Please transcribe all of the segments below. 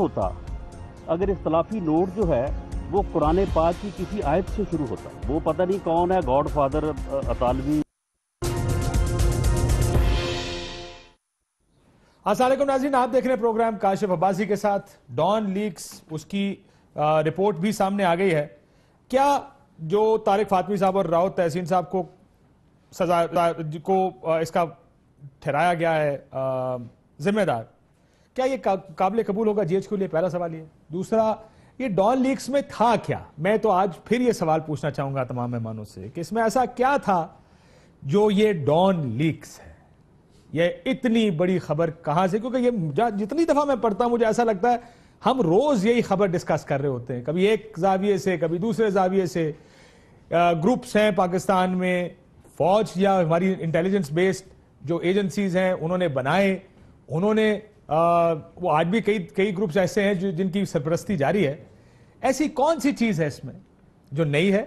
होता अगर इख्तलाफी नोट जो है वो कुरान पाक की किसी आयत से शुरू होता? वो पता नहीं कौन है, गॉड फादर अतालवी। अस्सलाम वालेकुम नाज़रीन, आप देख रहे हैं प्रोग्राम काशिफ अब्बासी के साथ। डॉन लीक्स, उसकी रिपोर्ट भी सामने आ गई है। क्या जो तारिक फातमी साहब और राउत तहसीन साहब को सजा को इसका ठहराया गया है जिम्मेदार, क्या ये काबिल कबूल होगा जीएच के लिए? पहला सवाल ये। दूसरा, ये डॉन लीक्स में था क्या? मैं तो आज फिर ये सवाल पूछना चाहूंगा तमाम मेहमानों से कि इसमें ऐसा क्या था जो ये डॉन लीक्स है? ये इतनी बड़ी खबर कहां से? क्योंकि ये जितनी दफा मैं पढ़ता हूं मुझे ऐसा लगता है हम रोज यही खबर डिस्कस कर रहे होते हैं, कभी एक जाविये से कभी दूसरे जाविये से। ग्रुप्स हैं पाकिस्तान में, फौज या हमारी इंटेलिजेंस बेस्ड जो एजेंसीज हैं उन्होंने बनाए, उन्होंने वो आज भी कई ग्रुप्स ऐसे हैं जो जिनकी सरपरस्ती जारी है। ऐसी कौन सी चीज है इसमें जो नई है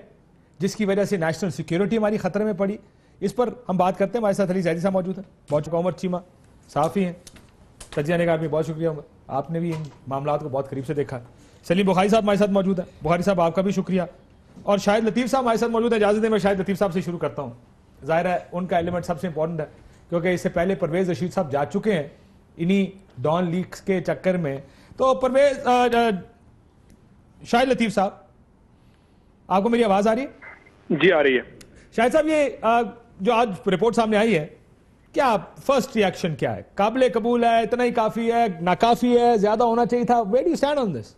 जिसकी वजह से नेशनल सिक्योरिटी हमारी खतरे में पड़ी? इस पर हम बात करते हैं। हमारे साथ अली जैदी साहब मौजूद हैं, बहुत उमर चीमा साफी हैं, तजिया निगार में। बहुत शुक्रिया उमर, आपने भी इन मामलों को बहुत करीब से देखा। सलीम बुखारी साहब हमारे साथ मौजूद है। बुखारी साहब आपका भी शुक्रिया। और शाहिद लतीफ साहब हमारे साथ मौजूद है। इजाजत दें मैं शाहिद लतीफ साहब से शुरू करता हूँ। जाहिर है उनका एलिमेंट सबसे इंपॉर्टेंट है क्योंकि इससे पहले परवेज रशीद साहब जा चुके हैं इन्हीं डॉन लीक्स के चक्कर में। तो परवेज, शाहिद लतीफ साहब, आपको मेरी आवाज आ रही है? जी आ रही है। शाहिद साहब, ये जो आज रिपोर्ट सामने आई है, क्या फर्स्ट रिएक्शन क्या है? काबिल कबूल है, इतना ही काफी है, नाकाफी है, ज्यादा होना चाहिए था? Where do you stand on this?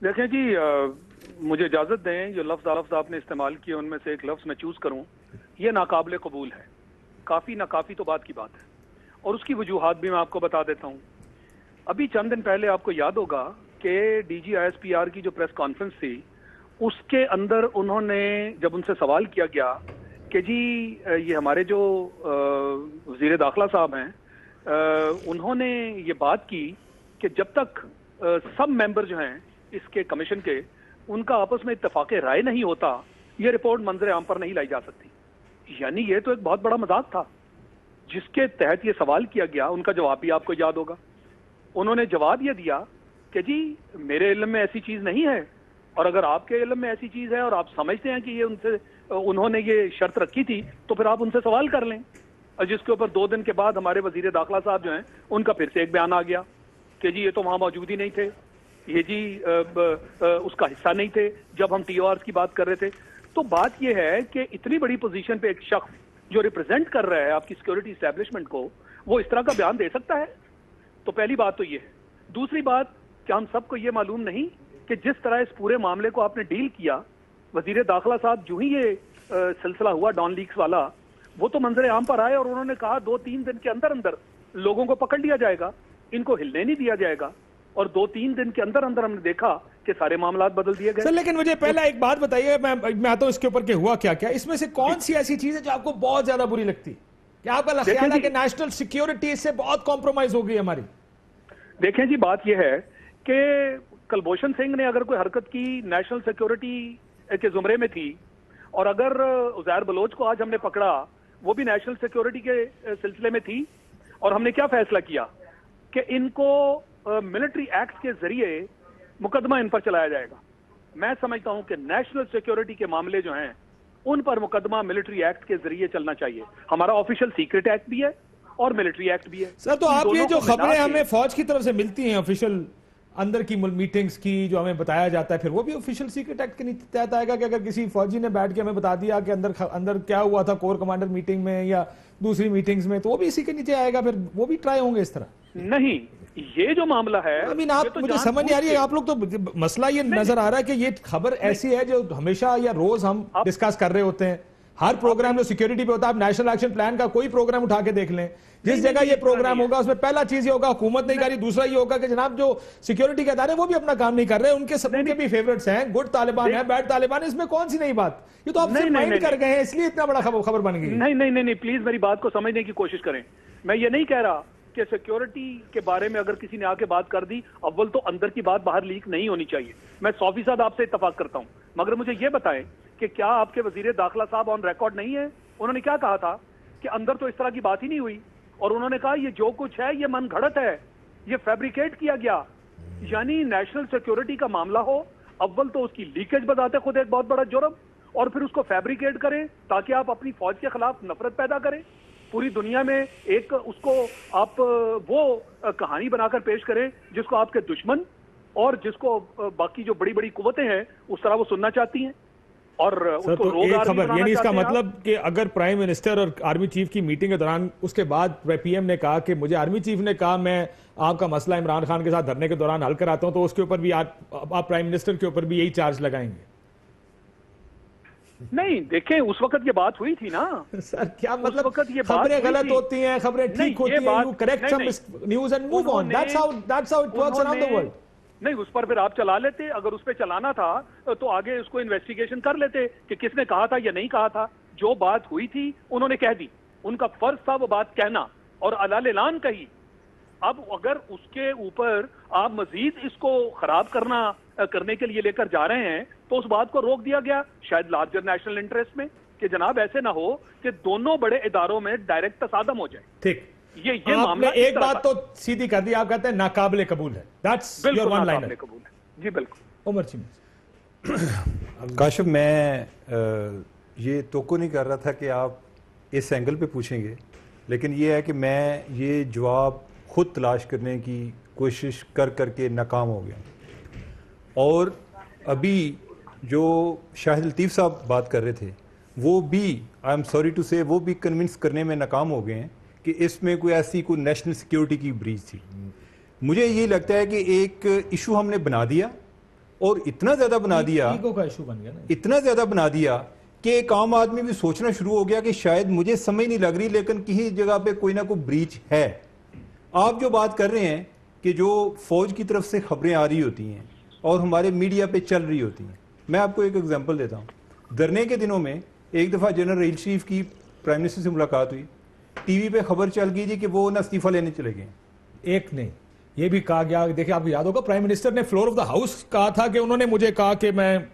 देखें जी, मुझे इजाजत दें, जो लफ्ज आपने इस्तेमाल किए उनमें से एक लफ्ज मैं चूज करूं, ये नाकाबिल कबूल है। काफी नाकाफी तो बात की बात है और उसकी वजूहात भी मैं आपको बता देता हूं। अभी चंद दिन पहले आपको याद होगा कि DGISPR की जो प्रेस कॉन्फ्रेंस थी उसके अंदर उन्होंने, जब उनसे सवाल किया गया कि जी ये हमारे जो वजीर दाखिला साहब हैं, उन्होंने ये बात की कि जब तक सब मेंबर जो हैं इसके कमीशन के, उनका आपस में इत्तेफाक राय नहीं होता, ये रिपोर्ट मंजर आम पर नहीं लाई जा सकती। यानी ये तो एक बहुत बड़ा मजाक था जिसके तहत ये सवाल किया गया। उनका जवाब भी आपको याद होगा। उन्होंने जवाब ये दिया कि जी मेरे इल्म में ऐसी चीज नहीं है, और अगर आपके इल्म में ऐसी चीज है और आप समझते हैं कि ये उन्होंने ये शर्त रखी थी तो फिर आप उनसे सवाल कर लें। और जिसके ऊपर 2 दिन के बाद हमारे वजीर दाखिला साहब जो हैं उनका फिर से एक बयान आ गया कि जी ये तो वहां मौजूद ही नहीं थे, ये जी उसका हिस्सा नहीं थे जब हम TORs की बात कर रहे थे। तो बात यह है कि इतनी बड़ी पोजीशन पे एक शख्स जो रिप्रेजेंट कर रहा है आपकी सिक्योरिटी एस्टेब्लिशमेंट को, वो इस तरह का बयान दे सकता है? तो पहली बात तो ये है। दूसरी बात, क्या हम सबको ये मालूम नहीं कि जिस तरह इस पूरे मामले को आपने डील किया, वजीर दाखिला साहब जो ही ये सिलसिला हुआ डॉन लीक्स वाला, वो तो मंजर आम पर आए और उन्होंने कहा 2-3 दिन के अंदर अंदर लोगों को पकड़ लिया जाएगा, इनको हिलने नहीं दिया जाएगा। और 2-3 दिन के अंदर अंदर हमने देखा कि सारे मामला बदल दिए गए। सर, लेकिन मुझे पहला एक बात बताइए, मैं आता हूं इसके ऊपर के हुआ क्या क्या। इसमें से कौन सी ऐसी चीज है जो आपको बहुत ज्यादा बुरी लगती? क्या आपका ख्याल है कि नेशनल सिक्योरिटी इससे बहुत कॉम्प्रोमाइज हो गई हमारी? देखें जी, बात यह है कि कुलभूषण सिंह ने अगर कोई हरकत की नेशनल सिक्योरिटी के जुमरे में थी, और अगर उज़ैर बलोच को आज हमने पकड़ा, वो भी नेशनल सिक्योरिटी के सिलसिले में थी, और हमने क्या फैसला किया कि इनको मिलिट्री एक्ट के जरिए मुकदमा इन पर चलाया जाएगा। मैं समझता हूं कि नेशनल सिक्योरिटी के मामले जो हैं उन पर मुकदमा मिलिट्री एक्ट के जरिए चलना चाहिए। हमारा ऑफिशियल सीक्रेट एक्ट भी है और मिलिट्री एक्ट भी है। सर, तो आप ये जो खबरें हमें फौज की तरफ से मिलती हैं, ऑफिशियल अंदर की मीटिंग्स की जो हमें बताया जाता है, फिर वो भी ऑफिशियल सीक्रेट एक्ट के नीचे तहत आएगा कि अगर किसी फौजी ने बैठ के हमें बता दिया कि अंदर क्या हुआ था कोर कमांडर मीटिंग में या दूसरी मीटिंग्स में, तो वो भी इसी के नीचे आएगा? फिर वो भी ट्राई होंगे इस तरह? नहीं, ये जो मामला है, आप तो मुझे समझ नहीं आ रही है। आप लोग तो मसला ये नजर आ रहा है कि ये खबर ऐसी है जो हमेशा या रोज हम डिस्कस कर रहे होते हैं। हर प्रोग्राम जो सिक्योरिटी पे होता है, आप नेशनल एक्शन प्लान का कोई प्रोग्राम उठा के देख लें, जिस जगह ये प्रोग्राम होगा उसमें पहला चीज ये होगा हुकूमत नहीं कर रही, दूसरा ये होगा कि जनाब जो सिक्योरिटी के अदारे वो भी अपना काम नहीं कर रहे, उनके भी फेवरेट्स हैं, गुड तालिबान है, बैड तालिबान है। इसमें कौन सी नई बात? ये तो आप माइंड कर गए हैं, इसलिए इतना बड़ा खबर बन गई। नहीं, प्लीज मेरी बात को समझने की कोशिश करें। मैं ये नहीं कह रहा कि सिक्योरिटी के बारे में अगर किसी ने आके बात कर दी, अव्वल तो अंदर की बात बाहर लीक नहीं होनी चाहिए। मैं 100% आपसे इत्तफाक करता हूं, मगर मुझे ये बताएं कि क्या आपके वजीर दाखिला साहब ऑन रिकॉर्ड नहीं है? उन्होंने क्या कहा था कि अंदर तो इस तरह की बात ही नहीं हुई, और उन्होंने कहा ये जो कुछ है ये मन घड़त है, ये फैब्रिकेट किया गया। यानी नेशनल सिक्योरिटी का मामला हो, अव्वल तो उसकी लीकेज बताते खुद एक बहुत बड़ा जुर्म, और फिर उसको फैब्रिकेट करें ताकि आप अपनी फौज के खिलाफ नफरत पैदा करें। पूरी दुनिया में एक उसको आप वो कहानी बनाकर पेश करें जिसको आपके दुश्मन और जिसको बाकी जो बड़ी बड़ी कुव्वतें हैं उस तरह वो सुनना चाहती हैं। और सर, उसको तो रोग एक आर्मी खबर बनाना यानी इसका चाहते हैं आप। मतलब कि अगर प्राइम मिनिस्टर और आर्मी चीफ की मीटिंग के दौरान उसके बाद पीएम ने कहा कि मुझे आर्मी चीफ ने कहा मैं आपका मसला इमरान खान के साथ धरने के दौरान हल कराता हूं, तो उसके ऊपर भी आप प्राइम मिनिस्टर के ऊपर भी यही चार्ज लगाएंगे? नहीं, देखें उस वक्त ये बात हुई थी ना सर क्या उस मतलब, वक्त ये बात खबरें हुई गलत थी। होती हैं, खबरें नहीं, ठीक होती ये हैं, बात- यू करेक्ट नहीं, some news and move on, that's how it works around the world. नहीं, उस पर फिर आप चला लेते, अगर उस पर चलाना था तो आगे उसको इन्वेस्टिगेशन कर लेते कि किसने कहा था या नहीं कहा था। जो बात हुई थी उन्होंने कह दी, उनका फर्ज था वो बात कहना और अलाल-ए-लान कही। अब अगर उसके ऊपर आप मजीद इसको खराब करने के लिए लेकर जा रहे हैं तो उस बात को रोक दिया गया, शायद लार्जर नेशनल इंटरेस्ट में, कि जनाब ऐसे ना हो कि दोनों बड़े इदारों में डायरेक्ट तसादम हो जाए। ठीक, ये आपने मामला एक बात तो सीधी कर दी, आप कहते हैं नाकाबिले कबूल है, दैट्स योर वन लाइनर। कबूल है जी, बिल्कुल। उमर चीनी, काशिफ, मैं ये तोको नहीं कर रहा था कि आप इस एंगल पे पूछेंगे, लेकिन ये है कि मैं ये जवाब खुद तलाश करने की कोशिश कर करके नाकाम हो गया। और अभी जो शाहिद लतीफ़ साहब बात कर रहे थे वो भी, आई एम सॉरी टू से, वो भी कन्विंस करने में नाकाम हो गए हैं कि इसमें कोई नेशनल सिक्योरिटी की ब्रीच थी। मुझे ये लगता है कि एक इशू हमने बना दिया और इतना ज़्यादा बना दिया, ईगो का इशू बन गया ना, इतना ज़्यादा बना दिया कि एक आम आदमी भी सोचना शुरू हो गया कि शायद मुझे समझ नहीं लग रही लेकिन किसी जगह पे कोई ना कोई ब्रीच है। आप जो बात कर रहे हैं कि जो फौज की तरफ से खबरें आ रही होती हैं और हमारे मीडिया पे चल रही होती हैं, मैं आपको एक एग्जांपल देता हूं। धरने के दिनों में एक दफ़ा जनरल रहील शरीफ की प्राइम मिनिस्टर से मुलाकात हुई, टीवी पे खबर चल गई थी कि वो ना इस्तीफा लेने चले गए। एक नहीं, ये भी कहा गया, देखिए आपको याद होगा प्राइम मिनिस्टर ने फ्लोर ऑफ द हाउस कहा था कि उन्होंने मुझे कहा कि मैं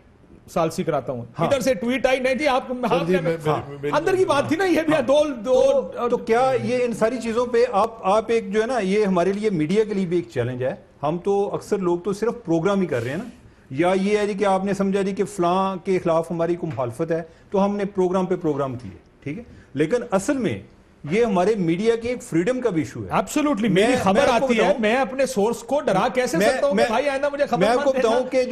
सालसी कराता हूं। हाँ। इधर से ट्वीट आई, नहीं जी आप अंदर की बात थी ना, ये भी हाँ। दो तो क्या ये इन सारी चीज़ों पे आप एक जो है ना, ये हमारे लिए मीडिया के लिए भी एक चैलेंज है। हम तो अक्सर लोग तो सिर्फ प्रोग्राम ही कर रहे हैं ना, या ये है जी कि आपने समझा जी कि फलां के खिलाफ हमारी कोई मुखालफत है तो हमने प्रोग्राम पे प्रोग्राम किए, ठीक है, लेकिन असल में ये हमारे मीडिया की एक फ्रीडम का भी इशू है। एब्सोल्युटली, मेरी खबर आती है, मैं अपने सोर्स को डरा कैसे सकता हूं कि भाई आइंदा मुझे खबर मैं आपको बताऊं कि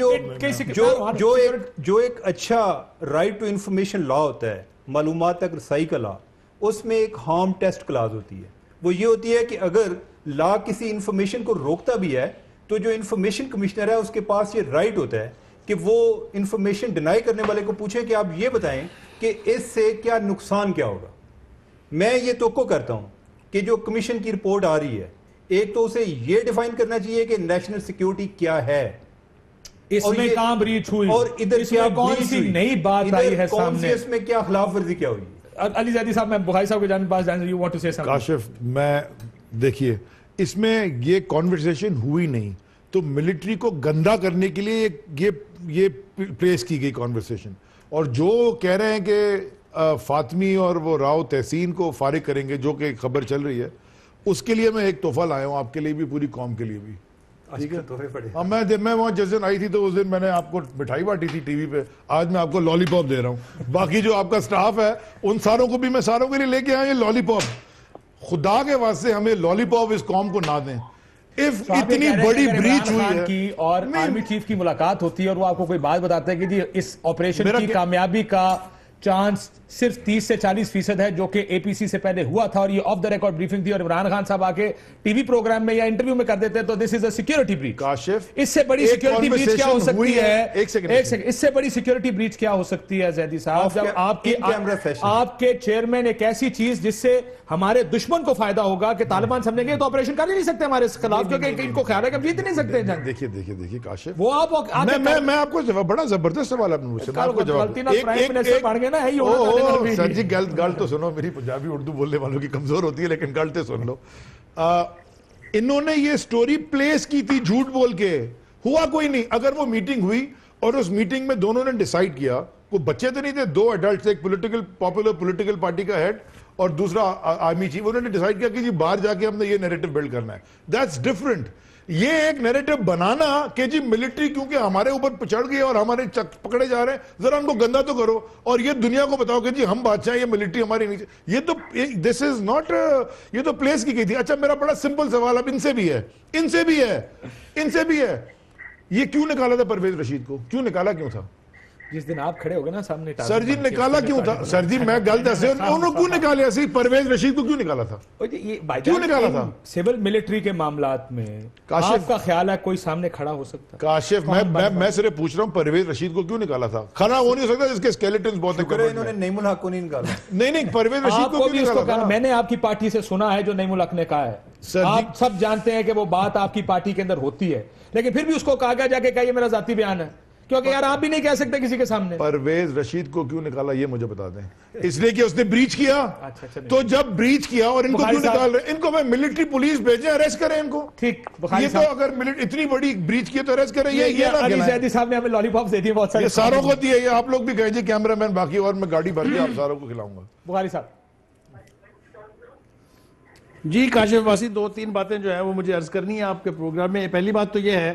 जो एक अच्छा राइट टू इंफॉर्मेशन लॉ होता है, मालूमात तक रसाई का लॉ, उसमें एक हार्म टेस्ट क्लाज होती है। वो ये होती है कि अगर लॉ किसी इंफॉर्मेशन को रोकता भी है तो जो इंफॉर्मेशन कमिश्नर है उसके पास ये राइट होता है कि वो इंफॉर्मेशन डिनाई करने वाले को पूछे कि आप ये बताएं कि इससे क्या नुकसान क्या होगा। मैं ये तोक्को करता हूं कि जो कमीशन की रिपोर्ट आ रही है, एक तो उसे ये डिफाइन करना चाहिए कि नेशनल सिक्योरिटी क्या है, इसमें कहां ब्रीच हुई, और इधर क्या कौन सी नई बात आई है सामने, इसमें क्या खिलाफ वर्जी क्या हुई। अली ज़ैदी साहब, मैं बुखारी साहब के पास जाने, you want to say something? Kashif, मैं देखिए इसमें ये कॉन्वर्सेशन हुई नहीं, तो मिलिट्री को गंदा करने के लिए ये प्लेस की गई कॉन्वर्सेशन। और जो कह रहे हैं कि फातमी और वो राव तहसीन को फारिग करेंगे, जो कि खबर चल रही है, उसके लिए मैं एक तोहफा लाया हूं, आपके लिए भी, पूरी कौम के लिए भी। ठीक है, तोहफे पड़े। मैं वहां जिस दिन आई थी तो उस दिन मैंने आपको मिठाई बांटी थी टीवी पे, आज मैं आपको लॉलीपॉप दे रहा हूं। बाकी जो आपका स्टाफ है उन सारों को भी मैं सारों के लिए लेके आया ये लॉलीपॉप। खुदा के वास्ते हमें लॉलीपॉप इस कौम को ना दें। इफ इतनी बड़ी ब्रीच हुई है की और आर्मी चीफ की मुलाकात होती है और वो आपको कोई बात बताते हैं कि जी इस ऑपरेशन की कामयाबी का चांस सिर्फ 30 से 40% है, जो कि एपीसी से पहले हुआ था, और ये ऑफ द रिकॉर्ड ब्रीफिंग थी, और इमरान खान साहब आके टीवी प्रोग्राम में या इंटरव्यू में कर देते हैं, तो this is a security breach. Kashif, इससे बड़ी सिक्योरिटी ब्रीच क्या हो सकती है? एक सेकंड, इससे बड़ी सिक्योरिटी ब्रीच क्या हो सकती है ज़ैदी साहब, जब आपके चेयरमैन एक ऐसी चीज जिससे हमारे दुश्मन को फायदा होगा कि तालिबान समझेंगे तो ऑपरेशन कर ही नहीं सकते हमारे खिलाफ, क्योंकि इनको ख्याल है कि हम जीत नहीं सकते जंग। देखिए काशिफ, वो आप मैं आपको बड़ा जबरदस्त सवाल आपने मुझसे, मैं आपको जवाब सर जी, गल तो सुनो, मेरी पंजाबी उर्दू बोलने वालों की कमजोर होती है, लेकिन गल तो सुन लो। इन्होंने ये स्टोरी प्लेस की थी झूठ बोल के, हुआ कोई नहीं। अगर वो मीटिंग हुई और उस मीटिंग में दोनों ने डिसाइड किया, वो बच्चे तो नहीं थे, 2 एडल्ट, एक पॉपुलर पॉलिटिकल पार्टी का हेड और दूसरा आर्मी चीफ, उन्होंने डिसाइड किया कि जी बाहर जाके हमने ये नैरेटिव बिल्ड करना है। That's different. ये एक नैरेटिव बनाना कि जी मिलिट्री क्योंकि हमारे ऊपर चढ़ गई और हमारे पकड़े जा रहे हैं, जरा उनको गंदा तो करो और ये दुनिया को बताओ कि जी हम बादशाह, ये मिलिट्री हमारी नीचे। ये तो दिस इज नॉट, ये तो प्लेस की गई थी। अच्छा मेरा बड़ा सिंपल सवाल अब इनसे भी है, इनसे भी है, इनसे भी है, ये क्यों निकाला था परवेज रशीद को? क्यों निकाला, क्यों था? जिस दिन आप खड़े हो गए ना सामने, सर जी निकाला क्यों था? सर जी मैं गलत ऐसे उन्होंने क्यों निकाले? ऐसे परवेज रशीद को क्यों निकाला था? ये क्यों निकाला था? सिविल मिलिट्री के मामलात में आपका ख्याल है कोई सामने खड़ा हो सकता है? काशिफ मैं सिर्फ पूछ रहा हूं परवेज रशीद को क्यों निकाला था? खड़ा हो नहीं सकता जिसके स्केलेटन्स बहुत है। इन्होंने नईमुल हक को नहीं निकाला। नहीं परवेज रशीद को क्यों निकाला था? मैंने आपकी पार्टी से सुना है जो नईमुल हक ने कहा है, आप सब जानते हैं कि वो बात आपकी पार्टी के अंदर होती है, लेकिन फिर भी उसको कहा गया जाके क्या ये मेरा जाती बयान है, क्योंकि यार आप भी नहीं कह सकते किसी के सामने। परवेज रशीद को क्यों निकाला ये मुझे बता दें। इसलिए कि उसने ब्रीच किया। अच्छा, तो जब ब्रीच किया और इनको क्यों निकाल रहे? इनको मैं मिलिट्री पुलिस भेजें, अरेस्ट करें इनको। ठीक, ये तो अगर इतनी बड़ी ब्रीच की तो अरेस्ट करें। ये अली जैदी साहब ने हमें लॉलीपॉप दे दिए बहुत सारे, ये सारों को दिए, ये आप लोग भी कहेंगे कैमरामैन बाकी, और मैं गाड़ी भर के आप सारों को खिलाऊंगा। बुखारी साहब जी, काशिफ अब्बासी, 2-3 बातें जो है वो मुझे अर्ज करनी है आपके प्रोग्राम में। पहली बात तो ये है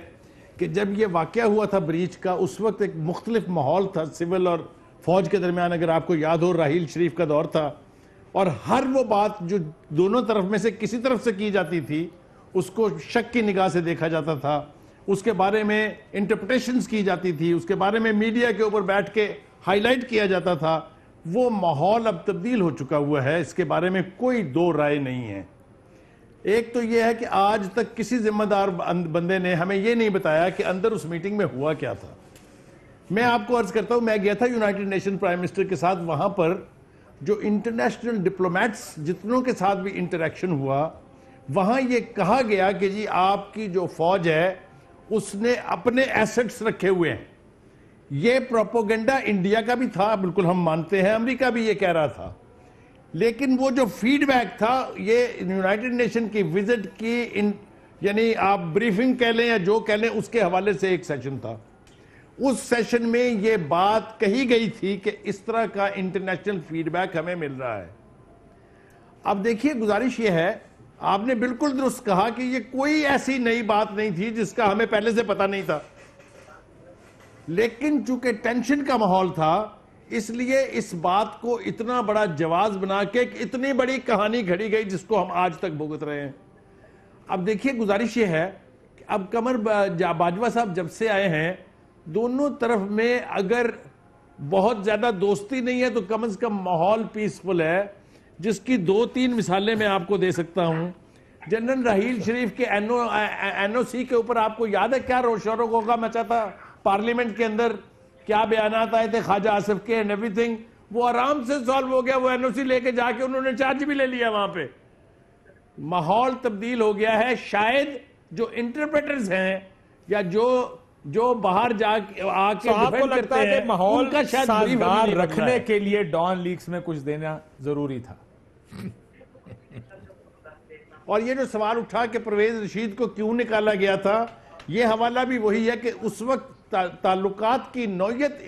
कि जब ये वाकया हुआ था ब्रीच का, उस वक्त एक मुख्तलिफ माहौल था सिविल और फौज के दरमियान। अगर आपको याद हो, राहील शरीफ का दौर था और हर वो बात जो दोनों तरफ में से किसी तरफ से की जाती थी उसको शक की निगाह से देखा जाता था, उसके बारे में इंटरप्रिटेशंस की जाती थी, उसके बारे में मीडिया के ऊपर बैठ के हाईलाइट किया जाता था। वो माहौल अब तब्दील हो चुका हुआ है, इसके बारे में कोई दो राय नहीं है। एक तो यह है कि आज तक किसी जिम्मेदार बंदे ने हमें यह नहीं बताया कि अंदर उस मीटिंग में हुआ क्या था। मैं आपको अर्ज करता हूं, मैं गया था यूनाइटेड नेशन प्राइम मिनिस्टर के साथ, वहां पर जो इंटरनेशनल डिप्लोमेट्स जितनों के साथ भी इंटरेक्शन हुआ, वहां यह कहा गया कि जी आपकी जो फौज है उसने अपने एसेट्स रखे हुए हैं। यह प्रोपोगेंडा इंडिया का भी था, बिल्कुल हम मानते हैं, अमेरिका भी यह कह रहा था, लेकिन वो जो फीडबैक था ये यूनाइटेड नेशन की विजिट की यानी आप ब्रीफिंग कह लें या जो कह लें, उसके हवाले से एक सेशन था। उस सेशन में ये बात कही गई थी कि इस तरह का इंटरनेशनल फीडबैक हमें मिल रहा है। अब देखिए, गुजारिश ये है, आपने बिल्कुल दुरुस्त कहा कि ये कोई ऐसी नई बात नहीं थी जिसका हमें पहले से पता नहीं था, लेकिन चूंकि टेंशन का माहौल था इसलिए इस बात को इतना बड़ा जवाब बना के इतनी बड़ी कहानी घड़ी गई जिसको हम आज तक भुगत रहे हैं। अब देखिए, गुजारिश ये है कि अब कमर बाजवा साहब जब से आए हैं, दोनों तरफ में अगर बहुत ज्यादा दोस्ती नहीं है तो कम से कम माहौल पीसफुल है, जिसकी 2-3 मिसालें मैं आपको दे सकता हूं। जनरल राहील शरीफ के एनओसी के ऊपर आपको याद है क्या रोशरों का मचा था पार्लियामेंट के अंदर, क्या बयानात आए थे ख्वाजा आसिफ के एंड एवरीथिंग। वो आराम से सॉल्व हो गया, वो एनओसी लेके जाके उन्होंने चार्ज भी ले लिया। वहां पे माहौल तब्दील हो गया है। शायद जो इंटरप्रेटर्स हैं या जो बाहर जाके आके आपको लगता है कि माहौल का साजगार रखने के लिए डॉन लीक्स में कुछ देना जरूरी था। और ये जो सवाल उठा कि परवेज रशीद को क्यों निकाला गया था, ये हवाला भी वही है कि उस वक्त ताल्लुकात की नौयत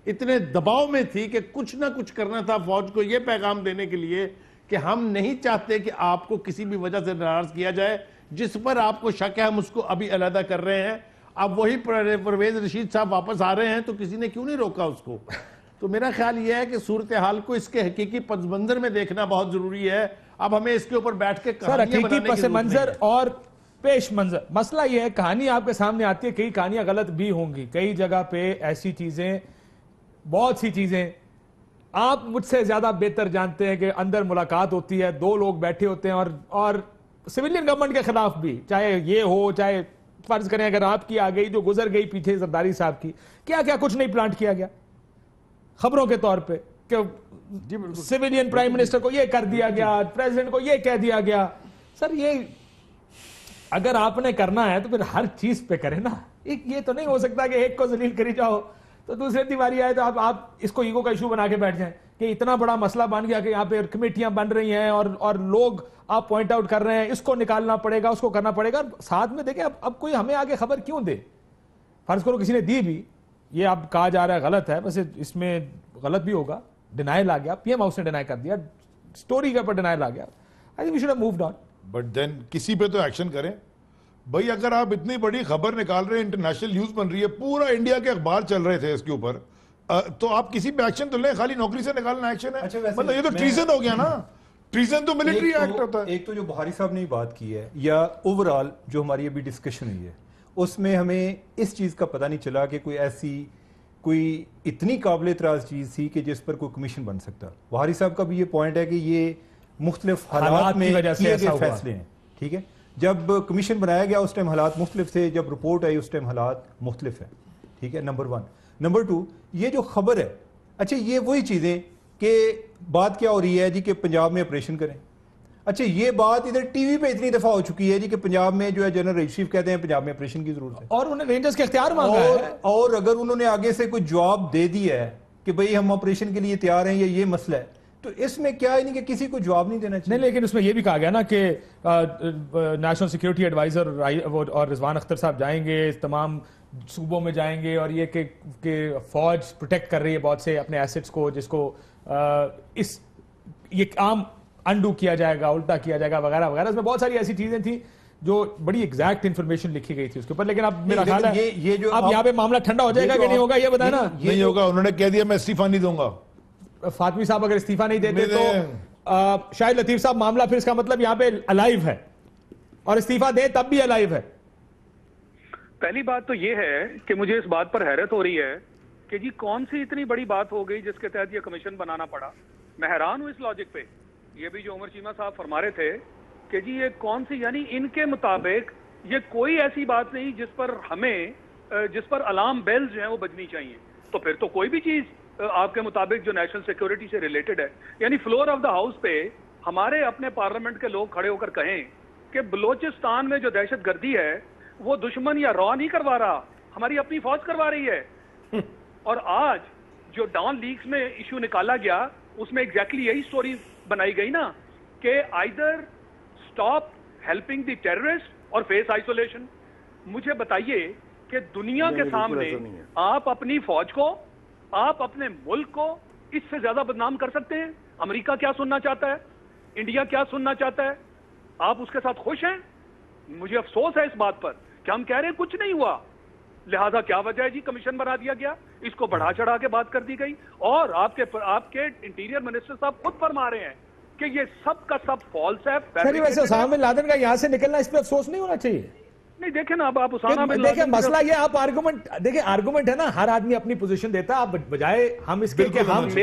इतने दबाव में थी कि कुछ ना कुछ करना था फौज को यह पैगाम देने के लिए कि हम नहीं चाहते कि आपको किसी भी वजह से नाराज किया जाए, जिस पर आपको शक है हम उसको अभी अलहदा कर रहे हैं। अब वही परवेज रशीद साहब वापस आ रहे हैं तो किसी ने क्यों नहीं रोका उसको। तो मेरा ख्याल यह है कि सूरत हाल को इसके हकीकी पस मंजर में देखना बहुत जरूरी है। अब हमें इसके ऊपर बैठ के हकीकी पस मंजर और पेश मंजर, मसला यह है कहानी आपके सामने आती है, कई कहानियां गलत भी होंगी, कई जगह पे ऐसी चीजें, बहुत सी चीजें आप मुझसे ज्यादा बेहतर जानते हैं कि अंदर मुलाकात होती है, 2 लोग बैठे होते हैं और सिविलियन गवर्नमेंट के खिलाफ भी, चाहे ये हो, चाहे फर्ज करें अगर आपकी आ गई जो गुजर गई पीछे जरदारी साहब की, क्या क्या कुछ नहीं प्लांट किया गया खबरों के तौर पे कि सिविलियन प्राइम मिनिस्टर को यह कर दिया गया, प्रेसिडेंट को यह कह दिया गया। सर ये अगर आपने करना है तो फिर हर चीज पे करें ना। ये तो नहीं हो सकता कि एक को जलील करी जाओ तो दूसरी तिवारी आए तो आप इसको ईगो का इशू बना के बैठ जाएं कि इतना बड़ा मसला बन गया कि यहाँ पे कमेटियां बन रही हैं और लोग आप पॉइंट आउट कर रहे हैं, इसको निकालना पड़ेगा, उसको करना पड़ेगा। साथ में देखें अब कोई हमें आगे खबर क्यों दे, फर्ज करो किसी ने दी भी, ये अब कहा जा रहा है गलत है, वैसे इसमें गलत भी होगा, डिनाइल आ गया, पीएम हाउस ने डिनाई कर दिया, स्टोरी के ऊपर डिनाइल आ गया। I think we should have moved on. But then किसी पे तो एक्शन करें भाई। अगर आप इतनी बड़ी खबर निकाल रहे हैं, इंटरनेशनल न्यूज बन रही है, पूरा इंडिया के अखबार चल रहे थे इसके ऊपर, तो आप किसी पे एक्शन तो लें। खाली नौकरी से निकालना एक्शन है? अच्छा, वैसे मतलब ये तो ट्रीजन हो गया ना। ट्रीजन तो मिलिट्री एक्ट होता है। एक तो जो बुहारी साहब ने बात की है, या ओवरऑल जो हमारी अभी डिस्कशन हुई है, उसमें हमें इस चीज़ का पता नहीं चला कि कोई इतनी काबिल इतराज़ चीज़ थी कि जिस पर कोई कमीशन बन सकता। बुहारी साहब का भी ये पॉइंट है कि ये मुख्तलिफ हालात में किए गए फैसले हैं। ठीक है, जब कमीशन बनाया गया उस टाइम हालात मुख्तलिफ थे, जब रिपोर्ट आई उस टाइम हालात मुख्तलिफ है। ठीक है, नंबर 1। नंबर 2, ये जो खबर है, अच्छा ये वही चीज़ें कि बात क्या हो रही है जी कि पंजाब में ऑपरेशन करें। अच्छा ये बात इधर टीवी पे इतनी दफा हो चुकी है जी कि पंजाब में जो है जनरल रईस कहते हैं पंजाब में ऑपरेशन की जरूरत है, और उन्हें रेंजर्स के इख्तियार मांगा है। और अगर उन्होंने आगे से कोई जवाब दे दिया है कि भाई हम ऑपरेशन के लिए तैयार हैं, ये मसला है, तो इसमें क्या है नहीं कि किसी को जवाब नहीं देना चाहिए। नहीं, लेकिन उसमें यह भी कहा गया ना कि नेशनल सिक्योरिटी एडवाइजर और रिजवान अख्तर साहब जाएंगे, तमाम सूबों में जाएंगे, और ये कि फौज प्रोटेक्ट कर रही है बहुत से अपने एसेट्स को, जिसको ये काम अंडू किया जाएगा, उल्टा किया जाएगा, वगैरह वगैरह। इसमें बहुत सारी ऐसी चीजें थी जो बड़ी एग्जैक्ट इंफॉर्मेशन लिखी गई थी उसके ऊपर। लेकिन अब मेरा ख्याल है ये जो अब यहाँ पे मामला ठंडा हो जाएगा कि नहीं होगा, ये बताना। नहीं होगा, उन्होंने कह दिया मैं इस्तीफा नहीं दूंगा। फातमी साहब अगर इस्तीफा नहीं देते तो शाहिद लतीफ साहब मामला फिर इसका मतलब यहाँ पे अलाइव है, और इस्तीफा दे तब भी अलाइव है। पहली बात तो ये है कि मुझे इस बात पर हैरत हो रही है कि जी कौन सी इतनी बड़ी बात हो गई जिसके तहत ये कमीशन बनाना पड़ा। मैं हैरान हूं इस लॉजिक पे। ये भी जो उमर चीमा साहब फरमा रहे थे कि जी ये कौन सी, यानी इनके मुताबिक ये कोई ऐसी बात नहीं जिस पर अलार्म बेल्स जो है वो बजनी चाहिए। तो फिर तो कोई भी चीज आपके मुताबिक जो नेशनल सिक्योरिटी से रिलेटेड है, यानी फ्लोर ऑफ द हाउस पे हमारे अपने पार्लियामेंट के लोग खड़े होकर कहें कि बलोचिस्तान में जो दहशतगर्दी है वो दुश्मन या रॉ नहीं करवा रहा, हमारी अपनी फौज करवा रही है। और आज जो डॉन लीक्स में इश्यू निकाला गया उसमें एग्जैक्टली यही स्टोरी बनाई गई ना कि either stop helping the terrorist और फेस आइसोलेशन। मुझे बताइए कि दुनिया के सामने आप अपनी फौज को, आप अपने मुल्क को इससे ज्यादा बदनाम कर सकते हैं? अमेरिका क्या सुनना चाहता है, इंडिया क्या सुनना चाहता है? आप उसके साथ खुश हैं? मुझे अफसोस है इस बात पर कि हम कह रहे हैं कुछ नहीं हुआ, लिहाजा क्या वजह है जी कमीशन बना दिया गया, इसको बढ़ा चढ़ा के बात कर दी गई। और आपके इंटीरियर मिनिस्टर साहब खुद फरमा रहे हैं कि ये सब का सब फॉल्स है। सर वैसे उसामा बिन लादेन का यहां से निकलना, इस पे अफसोस नहीं होना चाहिए? नहीं देखे ना, अब आप उसामा बिन देखिए मसला ये, आप आर्गुमेंट देखिए, आर्गुमेंट है ना, हर आदमी अपनी पोजीशन देता है। आप बजाय हम इसके कि हम एक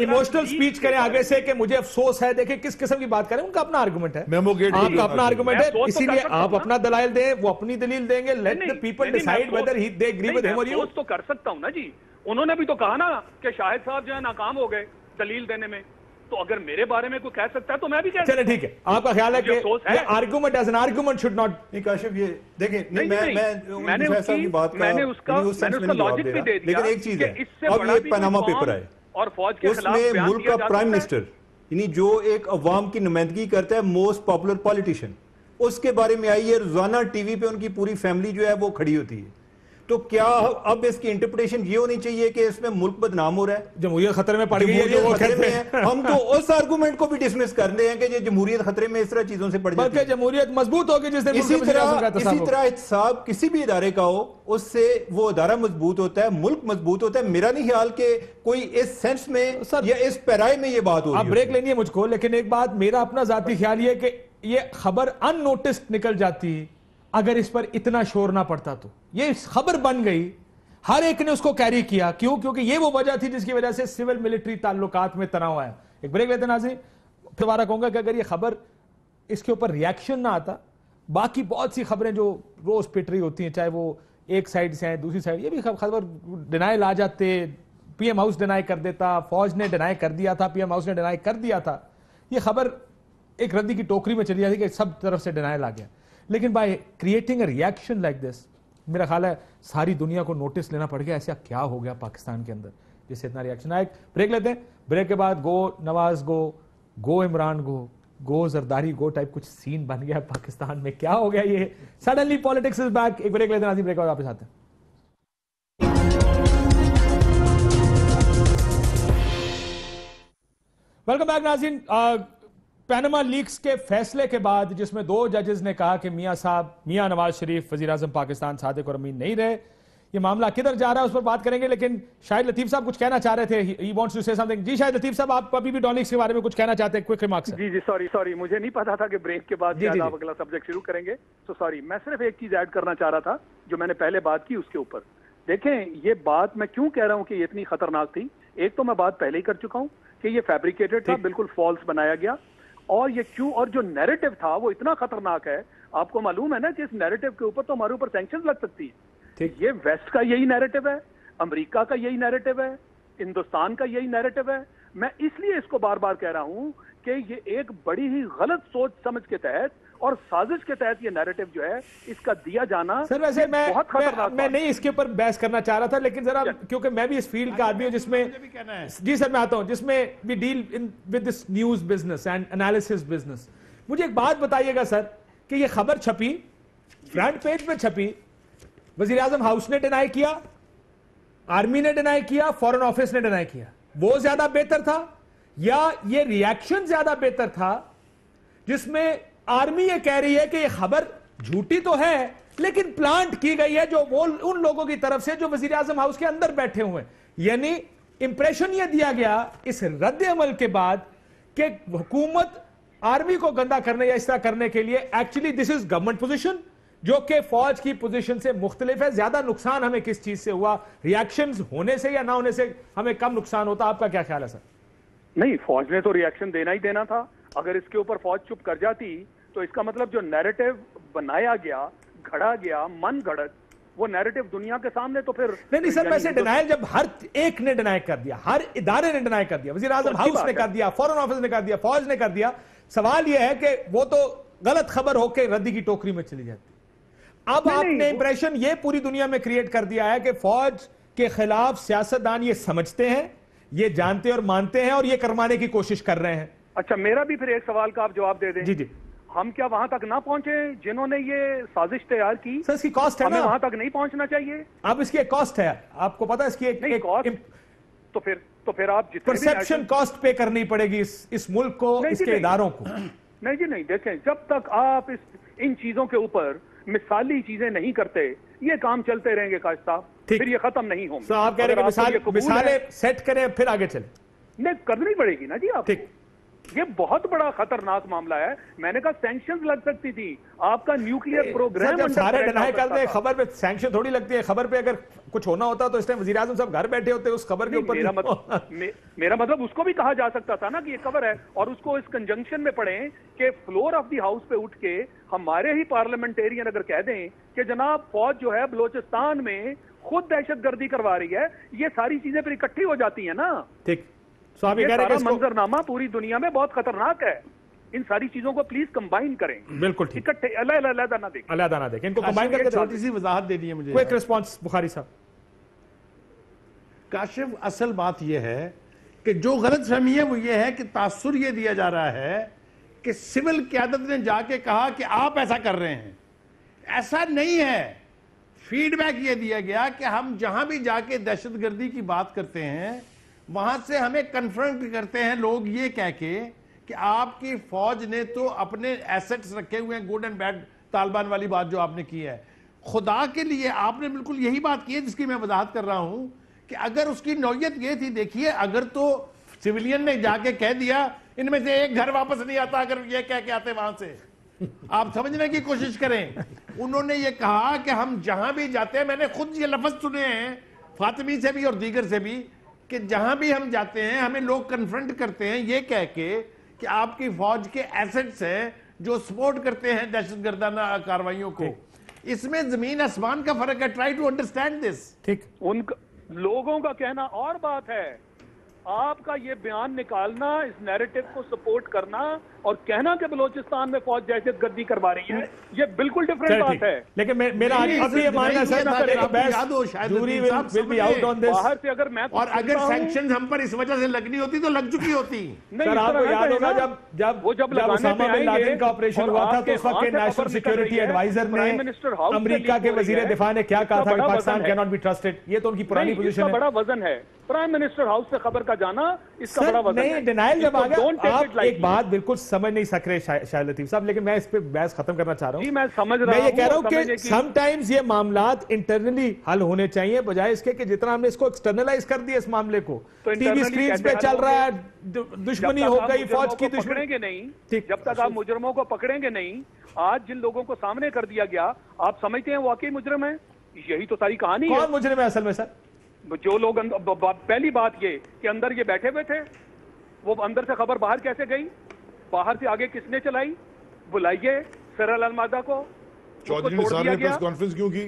इमोशनल स्पीच करें आगे से कि मुझे अफसोस है, देखिए किस किस्म की बात करें, उनका अपना आर्गुमेंट है, आपका अपना आर्गुमेंट है, इसीलिए आप अपना दलाइल दें, वो अपनी दलील देंगे। Let the people decide whether they agree with him or you. तो कर सकता हूं ना जी, उन्होंने भी तो कहा ना कि शाहिद साहब जो है नाकाम हो गए दलील देने में, तो अगर मेरे बारे में कोई कह सकता है तो मैं भी कह सकता हूं। चलिए ठीक है, आपका ख्याल है कि ये argument as an argument should not. नहीं काशिफ, ये देखें, मैंने उसका लॉजिक भी दे दिया, लेकिन एक चीज है, अब ये पनामा पेपर आए और फौज के खिलाफ उसमें मुल्क का प्राइम मिनिस्टर, यानी जो एक अवाम की नुमाइंदगी करता है, मोस्ट पॉपुलर पॉलिटिशियन, उसके बारे में आई है। रोजाना टीवी पे उनकी पूरी फैमिली जो है वो खड़ी होती है। तो क्या अब इसकी इंटरप्रिटेशन ये होनी चाहिए कि इसमें मुल्क बदनाम हो रहा है, जमहूरियत खतरे में पड़ गई है, वो खतरे में? हम तो उस आर्गुमेंट को भी डिसमिस कर रहे हैं कि ये जमहूरियत खतरे में इस तरह चीजों से पड़ जाती है। जमहूरियत मजबूत होगी जिस दिन इसी तरह एहतसाब किसी भी इदारे का हो, उससे वो इदारा मजबूत होता है, मुल्क मजबूत होता है। मेरा नहीं ख्याल कि कोई इस सेंस में या इस पैराए में ये बात हो रही है। आप ब्रेक लेनी है मुझको, लेकिन एक बात मेरा अपना जाती ख्याल ये कि ये खबर अननोटिस्ड निकल जाती अगर इस पर इतना शोर ना पड़ता। तो ये खबर बन गई, हर एक ने उसको कैरी किया। क्यों? क्योंकि ये वो वजह थी जिसकी वजह से सिविल मिलिट्री ताल्लुकात में तनाव आया। एक ब्रेक लेते नाज़रीन, फिर दोबारा कहूंगा कि अगर ये खबर, इसके ऊपर रिएक्शन ना आता, बाकी बहुत सी खबरें जो रोज पिट रही होती हैं, चाहे वो एक साइड से आए दूसरी साइड, ये भी खबर डिनाइल आ जाते, पीएम हाउस डिनाई कर देता, फौज ने डिनाई कर दिया था, पीएम हाउस ने डिनाई कर दिया था, ये खबर एक रद्दी की टोकरी में चली जाती कि सब तरफ से डिनाइल आ गया। लेकिन by creating a reaction like this, मेरा ख्याल है सारी दुनिया को नोटिस लेना पड़ गया ऐसा क्या हो गया पाकिस्तान के अंदर जिससे इतना रिएक्शन आया। ब्रेक लेते हैं, ब्रेक के बाद गो नवाज गो इमरान गो जरदारी गो टाइप कुछ सीन बन गया पाकिस्तान में। क्या हो गया ये? Suddenly politics is back. एक ब्रेक लेते हैं, ब्रेक बाद वापस आते हैं। वेलकम बैक नाज़रीन। पैनामा लीक्स के फैसले के बाद जिसमें 2 जजेस ने कहा कि मियां नवाज शरीफ वजीर आजम पाकिस्तान सादिक और अमीन नहीं रहे, ये मामला किधर जा रहा है उस पर बात करेंगे, लेकिन शाहिद लतीफ साहब कुछ कहना चाह रहे थे। He wants to say something. जी शाहिद लतीफ साहब, आप अभी भी डॉन लीक्स के बारे में कुछ कहना चाहते हैं? Quick remarks. जी सॉरी मुझे नहीं पता था कि ब्रेक के बाद आप अगला सब्जेक्ट शुरू करेंगे, तो सॉरी। मैं सिर्फ एक चीज ऐड करना चाह रहा था जो मैंने पहले बात की उसके ऊपर। देखें, ये बात मैं क्यों कह रहा हूं कि ये इतनी खतरनाक थी। एक तो मैं बात पहले ही कर चुका हूं कि ये फैब्रिकेटेड था, बिल्कुल फॉल्स बनाया गया। और ये क्यों, और जो नैरेटिव था वो इतना खतरनाक है। आपको मालूम है ना कि इस नैरेटिव के ऊपर तो हमारे ऊपर सैंक्शंस लग सकती है। ये वेस्ट का यही नैरेटिव है, अमेरिका का यही नैरेटिव है, हिंदुस्तान का यही नैरेटिव है। मैं इसलिए इसको बार बार कह रहा हूं कि ये एक बड़ी ही गलत सोच समझ के तहत और साजिश के तहत ये नैरेटिव जो है इसका दिया जाना। सर वैसे मैं नहीं इसके ऊपर बहस करना चाह रहा था, लेकिन जरा क्योंकि मैं भी इस फील्ड का आदमी हूं जिसमें, जी सर मैं आता हूं, जिसमें we deal in with this news business and analysis business. मुझे एक बात बताइएगा सर कि ये खबर छपी, फ्रंट पेज पे छपी, वजीर आजम हाउस ने डिनाई किया, आर्मी ने डिनाई किया, फॉरेन ऑफिस ने डिनाई किया, वो ज्यादा बेहतर था या ये रिएक्शन ज्यादा बेहतर था जिसमें आर्मी ये कह रही है कि ये खबर झूठी तो है लेकिन प्लांट की गई है जो वो उन लोगों की तरफ से जो वजीर आजम हाउस के अंदर बैठे हुए हैं। यानी इंप्रेशन ये दिया गया इस रद्द अमल के बाद कि हुकूमत आर्मी को गंदा करने या इस तरह करने के लिए, actually this is government position जो कि फौज की पोजीशन से मुख्तलिफ है। ज्यादा नुकसान हमें किस चीज से हुआ, रिएक्शंस होने से या ना होने से हमें कम नुकसान होता? आपका क्या ख्याल है सर? नहीं, फौज ने तो रिएक्शन देना ही देना था। अगर इसके ऊपर फौज चुप कर जाती तो इसका मतलब जो नैरेटिव बनाया गया, घड़ा गया, मन घड़त, वो नैरेटिव दुनिया के सामने तो फिर नहीं सर, वैसे डिनाइल जब हर एक ने डिनाई कर दिया, हर इदारे ने डिनाई कर दिया, वजीर आजम हाउस ने कर दिया, फॉरेन ऑफिस ने कर दिया, फौज ने कर दिया, सवाल यह है कि वो तो गलत खबर होकर रद्दी की टोकरी में चली जाती। अब आपने इंप्रेशन ये पूरी दुनिया में क्रिएट कर दिया है कि फौज के खिलाफ सियासतदान ये समझते हैं, ये जानते और मानते हैं और ये करवाने की कोशिश कर रहे हैं। अच्छा, मेरा भी फिर एक सवाल का आप जवाब दे दें। जी जी। हम क्या वहां तक ना पहुंचे जिन्होंने ये साजिश तैयार की? सर इसकी कॉस्ट है ना, वहां तक नहीं पहुंचना चाहिए। अब इसकी एक कॉस्ट है, आपको पता है इसकी एक कॉस्ट। तो फिर आप परसेप्शन कॉस्ट पे करनी पड़ेगी इस मुल्क को, इसके इदारों को। नहीं जी नहीं, देखें, जब तक आप इन चीजों के ऊपर मिसाली चीजें नहीं करते ये काम चलते रहेंगे काश साहब, फिर ये खत्म नहीं होंगे। तो आप कह रहे हैं मिसालें सेट करें फिर आगे चले? नहीं, करनी पड़ेगी ना जी आप। ठीक, ये बहुत बड़ा खतरनाक मामला है। मैंने कहा सैंक्शंस लग सकती थी, आपका न्यूक्लियर प्रोग्राम। जब सारे डिनाई करते हैं, खबर पे सैंक्शन थोड़ी लगती है। खबर पे अगर कुछ होना होता तो इस टाइम वजीर आजम साहब घर बैठे होते उस खबर के ऊपर। मेरा मतलब उसको भी कहा जा सकता था ना कि ये खबर है, और उसको इस कंजंक्शन में पढ़ें कि फ्लोर ऑफ द हाउस पे उठ के हमारे ही पार्लियामेंटेरियन अगर कह दें कि जनाब फौज जो है बलोचिस्तान में खुद दहशतगर्दी करवा रही है, ये सारी चीजें फिर इकट्ठी हो जाती है ना। ठीक, तो आप ये कह रहे हैं कि मंजरनामा पूरी दुनिया में बहुत खतरनाक है। इन सारी चीजों को प्लीज कंबाइन करें। बिल्कुल ठीक, इकट्ठे अलग-अलग ना देखें, अलग ना देखें, इनको कंबाइन करके छोटी सी वजाहत दे दी है मुझे। क्विक रिस्पांस बुखारी साहब। काशिफ, असल बात यह है कि जो गलत फहमी है वो ये है कि तासुर ये दिया जा रहा है कि सिविल क़यादत ने जाके कहा कि आप ऐसा कर रहे हैं। ऐसा नहीं है। फीडबैक ये दिया गया कि हम जहां भी जाके दहशतगर्दी की बात करते हैं वहां से हमें कन्फ्रंट करते हैं लोग ये कह के कि आपकी फौज ने तो अपने एसेट्स रखे हुए हैं, गुड एंड बैड तालिबान वाली बात जो आपने की है। खुदा के लिए आपने बिल्कुल यही बात की है जिसकी मैं वजाहत कर रहा हूं कि अगर उसकी नौयत ये थी, देखिए अगर तो सिविलियन ने जाके कह दिया इनमें से एक घर वापस नहीं आता अगर ये कह के आते वहां से, आप समझने की कोशिश करें। उन्होंने ये कहा कि हम जहां भी जाते हैं, मैंने खुद ये लफ्ज सुने हैं फातिमी से भी और दीगर से भी, कि जहां भी हम जाते हैं हमें लोग कन्फ्रंट करते हैं ये कह के कि आपकी फौज के एसेट्स हैं जो सपोर्ट करते हैं दहशतगर्दाना कार्रवाइयों को। इसमें जमीन आसमान का फर्क है। Try to understand this. ठीक, उन लोगों का कहना और बात है, आपका ये बयान निकालना, इस नैरेटिव को सपोर्ट करना और कहना कि बलोचिस्तान में फौज दहशतगर्दी करवा रही है, ये बिल्कुल डिफरेंट बात है। लेकिन मेरा अब ये मानना है सर, बाहर से अगर मैं और अगर सैंक्शंस हम पर इस वजह से लगनी होती तो लग चुकी होती। सर आपको याद होगा जब उसामा बिन लादेन का ऑपरेशन हुआ था तो उस वक्त के नेशनल सिक्योरिटी एडवाइजर ने, अमेरिका के वजीर दिफा ने क्या कहा था, Pakistan can not be trusted. ये तो उनकी पुरानी पोजीशन है। बड़ा वजन है। प्राइम मिनिस्टर हाउस से खबर का का जाना इसका सर, बड़ा वजन नहीं, है। डिनाइल जब इसको आ गया, don't take आप it lightly। एक बात बिल्कुल समझ नहीं सक रहे शायद लतीफ साहब, लेकिन मैं इस पे बहस खत्म करना चाह रहा जी, हूँ। मैं समझ रहा मैं ये हूं, कह रहा हूँ समझने कि की- समटाइम्स ये मामलात इंटरनली हल होने चाहिए, बजाय इसके कि जितना हमने इसको एक्सटर्नलाइज कर दिया इस मामले को, तो टीवी internally स्क्रीन कैसे पे हल चल रहा है, होंगे? दुश्मनी जब तक हो आप गई, मुजरिमों फौज की को दुश्मनी। पकड़ेंगे नहीं, ठीक। जब तक आप मुजरिमों को पकड़ेंगे नहीं, आज जिन लोगों को सामने कर दिया गया, आप समझते हैं वाकई मुजरिम है? यही तो सारी कहानी है। कौन मुजरिम है असल में सर? जो लोग पहली बात ये कि अंदर ये बैठे हुए थे, वो अंदर से खबर बाहर कैसे गई, बाहर से आगे किसने चलाई? बुलाइए सिराल अलमादा को, उसको चौधरी छोड़ निसार दिया ने गया। प्रेस कॉन्फ्रेंस क्यों की?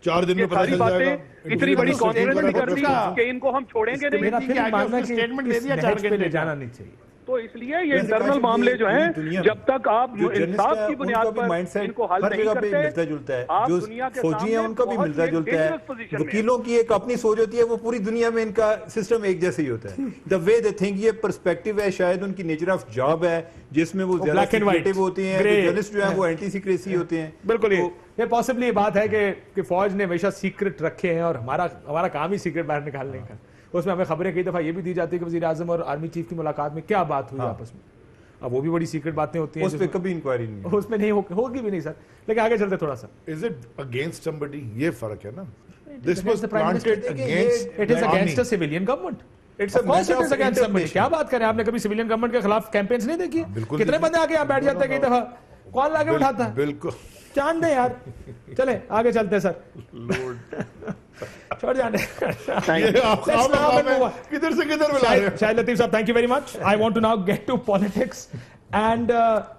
4 दिन ये में पता सारी चल बातें जाएगा। इतनी बड़ी कॉन्फ्रेंस नहीं कॉन्फ्रेंस करती का। कि इनको हम छोड़ेंगे नहीं। मेरा की फिर आगे मानना है उसने कि statement दे इस दिया बहस 4 पे घंटे ले का। जाना नहीं चाहिए। तो इसलिए ये वैसे इंटरनल काशिफ, मामले ये जो पूरी हैं, दुनिया जब तक आप जो जर्नलिस्ट इंसाफ है, की बुनियाद उनका भी पर mindset इनको हल हर नहीं जगह पे करते, मिलता जुलता है। आप जो दुनिया के फौजी हैं सामने उनका भी बहुत मिलता ही जुलता है। dangerous position में हैं। वकीलों की एक अपनी सोच होती है, वो पूरी दुनिया में इनका सिस्टम एक जैसे ही होता है। द वे दे थिंक, ये पर्सपेक्टिव है, शायद उनकी नेचर ऑफ जॉब है जिसमें वो ज्यादा black and white, सिक्रेटिव होते हैं, grey। जर्नलिस्ट जो है वो एंटी सीक्रेसी होते हैं। बिल्कुल ये पॉसिबली ये बात है कि फौज ने हमेशा सीक्रेट रखे हैं और हमारा काम ही सीक्रेट बाहर निकालने का। उसमें हमें खबरें कई दफा ये भी दी जाती है कि वजीर आजम और आर्मी चीफ की मुलाकात में क्या बात हुई आपस में। अब वो भी बड़ी सीक्रेट बातें होती हैं उस पर कभी इंक्वायरी नहीं है। उसमें नहीं होगी भी नहीं सर। लेकिन आगे चलते थोड़ा सा। Is it against somebody? ये फर्क है ना। This against was the Prime Minister. planted देखिए, against it is the against a army. Civilian government. It's a Of course matter it is of against somebody. interpretation. क्या बात करें, आपने कभी सिविलियन गवर्नमेंट के खिलाफ कैंपेन्स नहीं देखी? बिल्कुल कितने देखी। बंदे आके यहाँ बैठ जाते हैं कई दफा, कौन आगे उठाता है? बिल्कुल। चांद दे यार। चले आगे चलते हैं सर। छोड़ जाने। ये आप Let's now आप move on. किधर से किधर मिला रहे हैं? शाहिद लतीफ साहब, thank you very much. I want to now get to politics and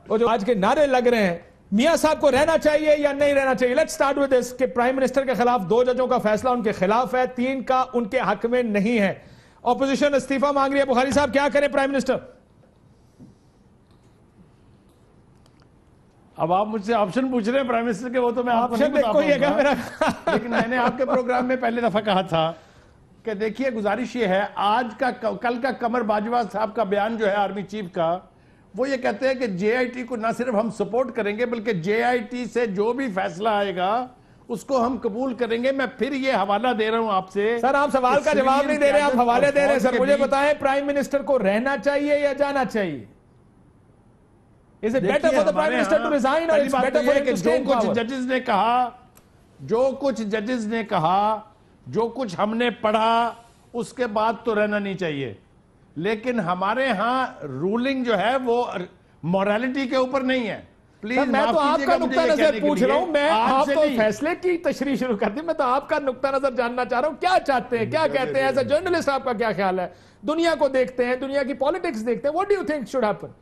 वो जो आज के नारे लग रहे हैं, मियां साहब को रहना चाहिए या नहीं रहना चाहिए। लेट्स स्टार्ट विद दिस कि प्राइम मिनिस्टर के खिलाफ 2 जजों का फैसला उनके खिलाफ है, 3 का उनके हक में नहीं है। ऑपोजिशन इस्तीफा मांग रही है। बुखारी साहब क्या करें प्राइम मिनिस्टर? अब आप मुझसे ऑप्शन पूछ रहे हैं प्राइम मिनिस्टर के, वो तो मैं आपको नहीं ऑप्शन बता देखो ये क्या पाऊंगा। मेरा लेकिन मैंने आपके प्रोग्राम में पहले दफा कहा था कि देखिए गुजारिश ये है, आज का कल का कमर बाजवा साहब का बयान जो है आर्मी चीफ का, वो ये कहते हैं कि जेआईटी को ना सिर्फ हम सपोर्ट करेंगे बल्कि जेआईटी से जो भी फैसला आएगा उसको हम कबूल करेंगे। मैं फिर ये हवाला दे रहा हूं आपसे। सर आप सवाल का जवाब नहीं दे रहे, आप हवाले दे रहे हैं। सर मुझे बताएं, प्राइम मिनिस्टर को रहना चाहिए या जाना चाहिए? Is it better for the prime minister to resign और it's better for him to stay in जो कुछ पावर? जजेस ने कहा, जो कुछ जजेस ने कहा, जो कुछ हमने पढ़ा, उसके बाद तो रहना नहीं चाहिए। लेकिन हमारे यहां रूलिंग जो है वो मोरालिटी के ऊपर नहीं है। प्लीज सर, मैं तो आपका नुक्ता नजर पूछ रहा हूं। मैं आप तो नहीं। फैसले की तशरीह शुरू कर दी, मैं तो आपका नुक्ता नजर जानना चाह रहा हूं। क्या चाहते हैं, क्या कहते हैं? एज अ जर्नलिस्ट आपका क्या ख्याल है? दुनिया को देखते हैं, दुनिया की पॉलिटिक्स देखते हैं, what do you think should happen?